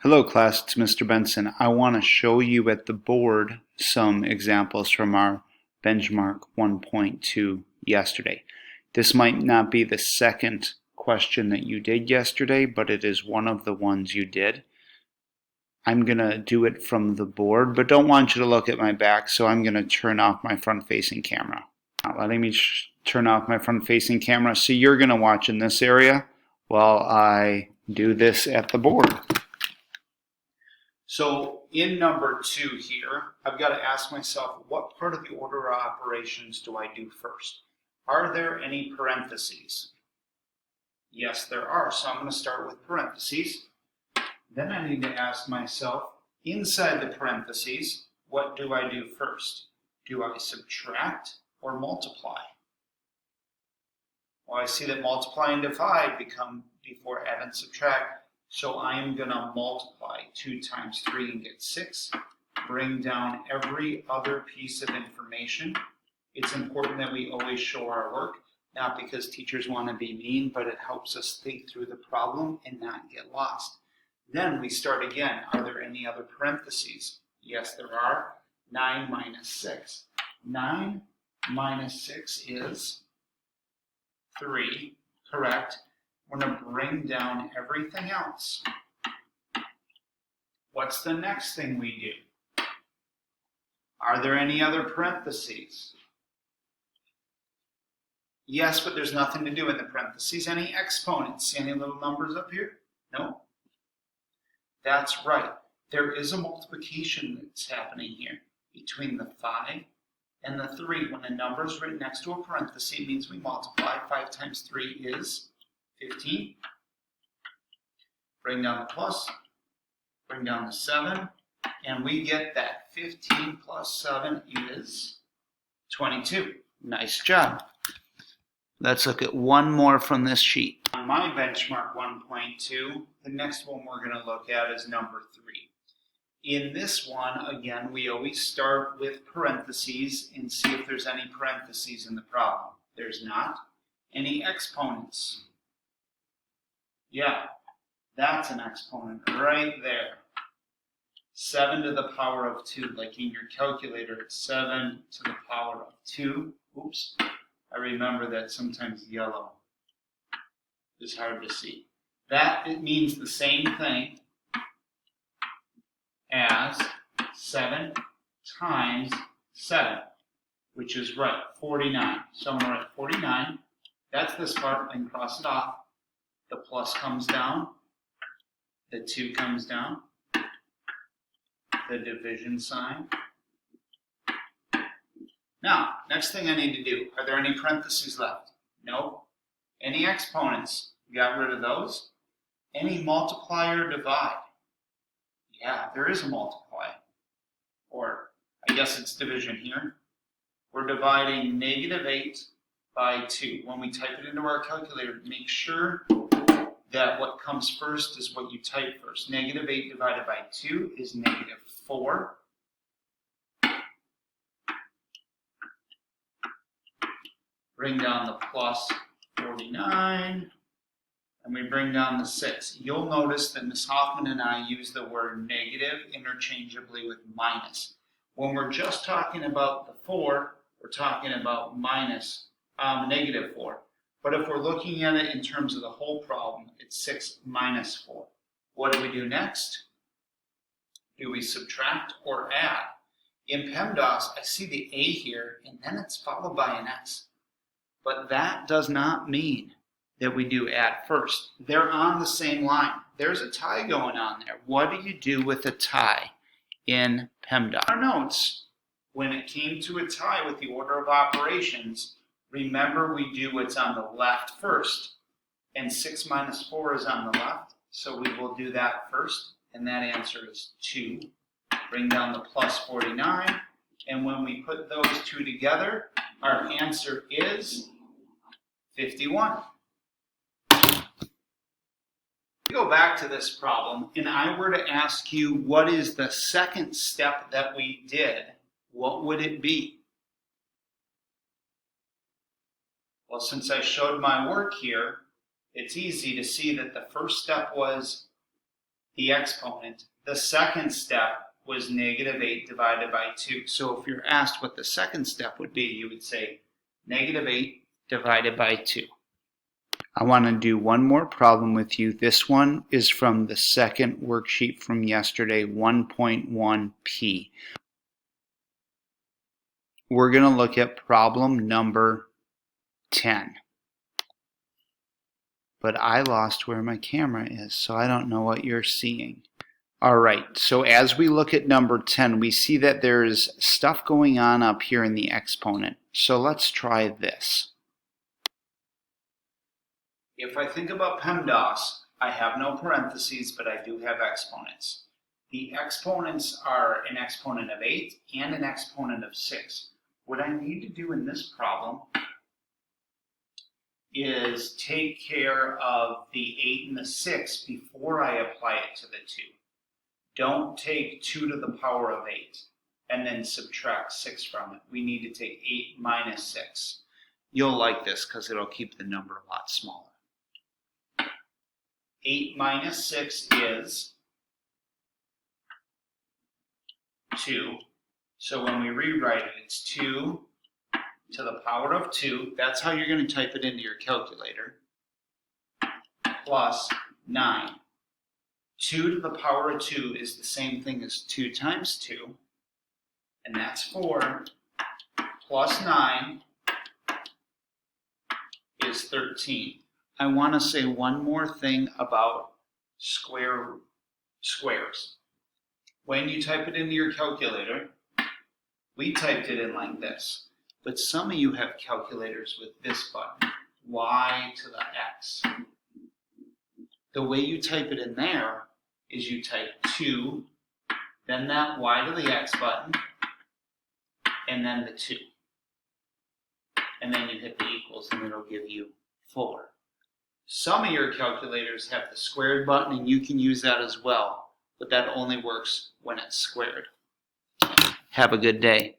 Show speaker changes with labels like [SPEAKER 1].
[SPEAKER 1] Hello class, it's Mr. Benson. I want to show you at the board some examples from our Benchmark 1.2 yesterday. This might not be the second question that you did yesterday, but it is one of the ones you did. I'm going to do it from the board, but don't want you to look at my back, so I'm going to turn off my front-facing camera. Not letting me turn off my front-facing camera, so you're going to watch in this area while I do this at the board. So in number 2 here, I've got to ask myself, what part of the order of operations do I do first? Are there any parentheses? Yes, there are. So I'm going to start with parentheses. Then I need to ask myself, inside the parentheses, what do I do first? Do I subtract or multiply? Well, I see that multiply and divide become before add and subtract. So I am going to multiply 2 times 3 and get 6. Bring down every other piece of information. It's important that we always show our work, not because teachers want to be mean, but it helps us think through the problem and not get lost. Then we start again. Are there any other parentheses? Yes, there are. 9 minus 6. 9 minus 6 is 3, correct? We're going to bring down everything else. What's the next thing we do? Are there any other parentheses? Yes, but there's nothing to do in the parentheses. Any exponents? Any little numbers up here? No? That's right. There is a multiplication that's happening here between the 5 and the 3. When a number is written next to a parenthesis, it means we multiply. 5 times 3 is 15. Bring down the plus, bring down the 7, and we get that 15 plus 7 is 22. Nice job. Let's look at one more from this sheet. On my benchmark 1.2, the next one we're going to look at is number 3. In this one, again, we always start with parentheses and see if there's any parentheses in the problem. There's not. Any exponents? Yeah, that's an exponent right there. 7 to the power of 2, like in your calculator, it's 7 to the power of 2. Oops, I remember that sometimes yellow is hard to see. That, it means the same thing as 7 times 7, which is right, 49. So I'm going to write 49. That's this part, and cross it off. The plus comes down, the 2 comes down, the division sign. Now, next thing I need to do, are there any parentheses left? No. Any exponents? Got rid of those. Any multiply or divide? Yeah, there is a multiply. Or, I guess it's division here. We're dividing -8 by 2. When we type it into our calculator, make sure that what comes first is what you type first. -8 divided by 2 is -4. Bring down the plus 49, and we bring down the 6. You'll notice that Ms. Hoffman and I use the word negative interchangeably with minus. When we're just talking about the 4, we're talking about -4. But if we're looking at it in terms of the whole problem, it's 6 minus 4. What do we do next? Do we subtract or add? In PEMDAS, I see the A here, and then it's followed by an S. But that does not mean that we do add first. They're on the same line. There's a tie going on there. What do you do with a tie in PEMDAS? Our notes, when it came to a tie with the order of operations, remember, we do what's on the left first, and 6 minus 4 is on the left, so we will do that first, and that answer is 2. Bring down the plus 49, and when we put those two together, our answer is 51. We go back to this problem, and I were to ask you what is the second step that we did, what would it be? Well, since I showed my work here, it's easy to see that the first step was the exponent. The second step was negative 8 divided by 2. So if you're asked what the second step would be, you would say negative 8 divided by 2. I want to do one more problem with you. This one is from the second worksheet from yesterday, 1.1p. We're going to look at problem number 10. But I lost where my camera is, so I don't know what you're seeing. All right, so as we look at number 10, we see that there's stuff going on up here in the exponent. So let's try this. If I think about PEMDAS, I have no parentheses, but I do have exponents. The exponents are an exponent of 8 and an exponent of 6. What I need to do in this problem is take care of the 8 and the 6 before I apply it to the 2. Don't take 2 to the power of 8 and then subtract 6 from it. We need to take 8 minus 6. You'll like this because it'll keep the number a lot smaller. 8 minus 6 is 2. So when we rewrite it, it's 2 to the power of 2. That's how you're going to type it into your calculator. Plus 9. 2 to the power of 2 is the same thing as 2 times 2. And that's 4. Plus 9 is 13. I want to say one more thing about squares. When you type it into your calculator, we typed it in like this. But some of you have calculators with this button, y to the x. The way you type it in there is you type 2, then that y to the x button, and then the 2. And then you hit the equals and it'll give you 4. Some of your calculators have the squared button and you can use that as well, but that only works when it's squared. Have a good day.